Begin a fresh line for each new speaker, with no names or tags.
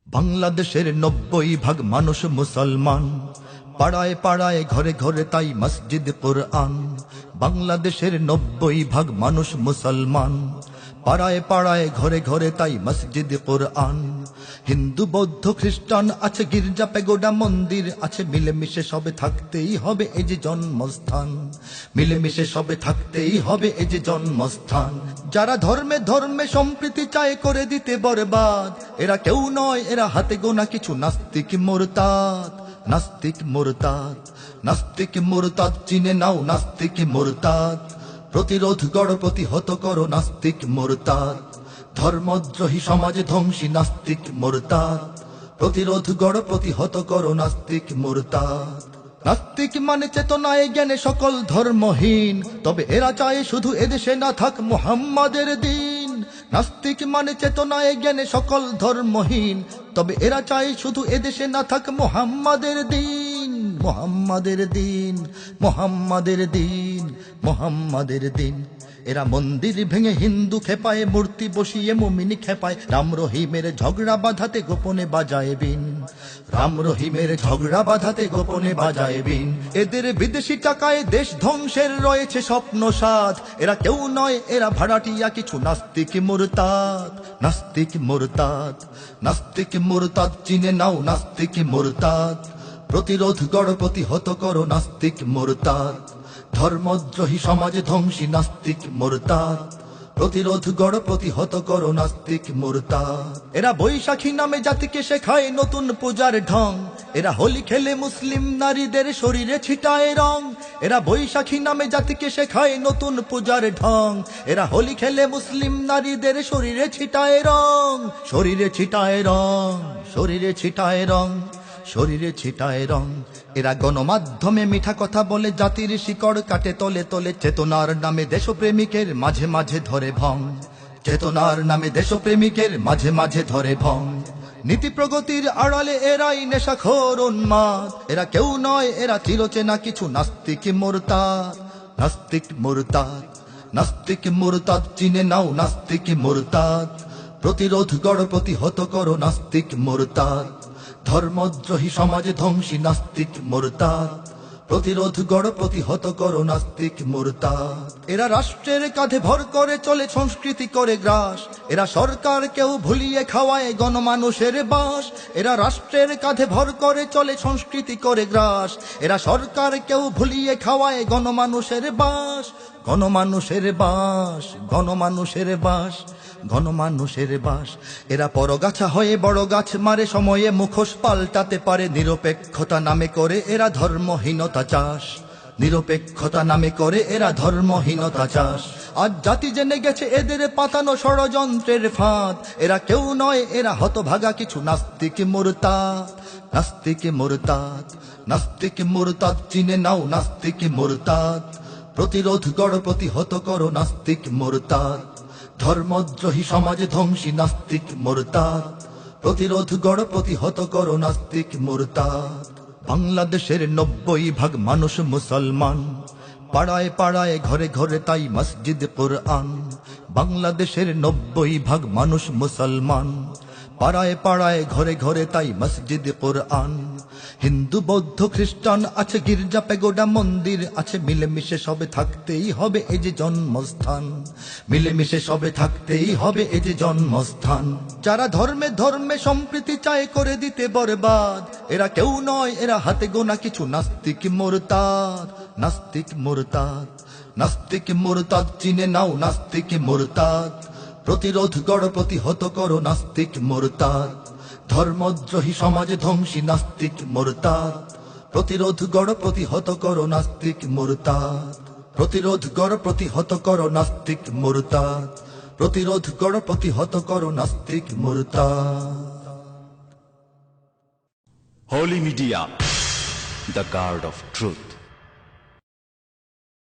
বাংলাদেশের 90% মানুষ মুসলমান, পাড়ায় পাড়ায় ঘরে ঘরে তাই মসজিদ কোরআন। বাংলাদেশের 90% মানুষ মুসলমান, পাড়ায় পাড়ায় ঘরে ঘরে তাই মসজিদ কোরআন। হিন্দু বৌদ্ধ খ্রিস্টান আছে, গির্জা পেগোডা মন্দির আছে, মিলেমিশে সবে থাকতেই হবে এই যে জন্মস্থান। মিলেমিশে সবে থাকতেই হবে এই যে জন্মস্থান। যারা ধর্মে ধর্মে সম্প্রীতি চায় করে দিতে বরবাদ, এরা কেউ নয়, এরা হাতে গোনা কিছু নাস্তিক মুরতাদ। নাস্তিক মুরতাদ, নাস্তিক মুরতাদ চিনে নাও, নাস্তিক মুরতাদ। প্রতিরোধ গড়, প্রতিহত করো নাস্তিক মুরতাদ। ধর্মদ্রোহী সমাজ ধ্বংসী নাস্তিক মুরতাদ। প্রতিরোধ গড়, প্রতিহত করো নাস্তিক মুরতাদ। নাস্তিক মানে চেতনায় জ্ঞানে সকল ধর্মহীন, তবে এরা চায় শুধু এদেশে না থাক মুহাম্মাদের দিন। নাস্তিক মানে চেতনায় জ্ঞানে সকল ধর্মহীন, তবে এরা চায় শুধু এদেশে না থাক মুহাম্মাদের দিন। মুহাম্মাদের দিন, মুহাম্মাদের দিন, মুহাম্মাদের দিন। এরা মন্দির ভেঙে হিন্দু খেপায়, মূর্তি বসিয়ে মুমিন খেপায়, রাম রহিমের ঝগড়া বাঁধাতে গোপনে বাজায় বিন। রাম রহিমের ঝগড়া বাঁধাতে গোপনে বাজায় বিন। এদের বিদেশি টাকায় দেশ ধ্বংসের রয়েছে স্বপ্ন সাধ। এরা কেউ নয়, এরা ভাড়াটিয়া কিছু নাস্তিক মুরতাদ। নাস্তিক মুরতাদ, নাস্তিক মুরতাদ চিনে নাও, নাস্তিক মুরতাদ। প্রতিরোধ গড়, প্রতিহত করো নাস্তিক মুরতাদ। ধর্মদ্রোহী সমাজ ধ্বংসী নাস্তিক মুরতাদ। প্রতিরোধ গড়, প্রতিহত করো নাস্তিক মুরতাদ। এরা বৈশাখী নামে জাতিকে শেখায় নতুন পূজার ঢং। এরা হোলি খেলে মুসলিম নারীদের শরীরে ছিটায় রং। এরা বৈশাখী নামে জাতিকে শেখায় নতুন পূজার ঢং। এরা হোলি খেলে মুসলিম নারীদের শরীরে ছিটায় রং। শরীরে ছিটায় রং, শরীরে ছিটায় রং, শরীরে ছিটায় রং। এরা গণমাধ্যমে মিঠা কথা বলে জাতির শিকড় কাটে তলে তলে। চেতনার নামে দেশপ্রেমিকের মাঝে মাঝে ধরে ভং। চেতনার নামে দেশপ্রেমিকের মাঝে মাঝে ধরে ভং। নীতি প্রগতির আড়ালে এরাই নেশাখোর উন্মাদ। এরা কেউ নয়, এরা চিরচেনা কিছু নাস্তিক মুরতাদ। নাস্তিক মুরতাদ, নাস্তিক মুরতাদ চিনে নাও, নাস্তিক মুরতাদ। প্রতিরোধ গড়, প্রতিহত করো নাস্তিক মুরতাদ। ধর্মদ্রোহী সমাজ ধ্বংসী নাস্তিক মুরতাদ। প্রতিরোধ গড়, প্রতিহত করো নাস্তিক মুরতাদ। এরা রাষ্ট্রের কাঁধে ভর করে চলে, সংস্কৃতি করে গ্রাস। এরা সরকারকেও ভুলিয়ে খাওয়ায় গণমানুষের বাস। এরা রাষ্ট্রের কাঁধে ভর করে চলে, সংস্কৃতি করে গ্রাস। এরা সরকারকেও ভুলিয়ে খাওয়ায় গণমানুষের বাস। গণমানুষের বাস, গণমানুষের বাস, গণমানুষের বাস। এরা পরগাছা হয়ে বড় গাছ মারে, সময়ে মুখোশ পাল্টাতে পারে। নিরপেক্ষতা নামে করে এরা ধর্মহীনতা চাষ। নিরপেক্ষতা নামে করে এরা ধর্মহীনতা চাষ। আজ জাতি জেনে গেছে এদের পাতানো ষড়যন্ত্রের ফাঁদ। এরা কেউ নয়, এরা হতভাগা কিছু নাস্তিক মুরতাদ। নাস্তিক মুরতাদ, নাস্তিক মুরতাদ চিনে নাও, নাস্তিক মুরতাদ। প্রতিরোধ গড়, প্রতিহত করো নাস্তিক মুরতাদ। ধর্মদ্রোহী সমাজ ধ্বংসী নাস্তিক মুরতাদ। প্রতিরোধ গড়, প্রতিহত করো নাস্তিক মুরতাদ। বাংলাদেশের 90% মানুষ মুসলমান, পাড়ায় পাড়ায় ঘরে ঘরে তাই মসজিদ কোরআন। বাংলাদেশের 90% মানুষ মুসলমান, পাড়ায় পাড়ায় ঘরে ঘরে তাই মসজিদ কোরআন। হিন্দু বৌদ্ধ খ্রিস্টান আছে, গির্জা পেগোডা মন্দির আছে, মিলেমিশে সবে থাকতেই হবে এই যে জন্মস্থান। মিলেমিশে সবে থাকতেই হবে এই যে জন্মস্থান। যারা ধর্মে ধর্মে সম্প্রীতি চায় করে দিতে বরবাদ, এরা কেউ নয়, এরা হাতে গোনা কিছু নাস্তিক মুরতাদ। নাস্তিক মুরতাদ, নাস্তিক মুরতাদ চিনে নাও, নাস্তিক মুরতাদ। প্রতিরোধ গড়, প্রতিহত করো নাস্তিক মুরতাদ। ধর্মদ্রোহী সমাজ ধ্বংসী নাস্তিক মুরতাদ। প্রতিরোধ গড়, প্রতিহত করো নাস্তিক মুরতাদ। প্রতিরোধ গড়, প্রতিহত করো নাস্তিক মুরতাদ। প্রতিরোধ গড়, প্রতিহত করো নাস্তিক মুরতাদ।
Holy Media, the guard of truth.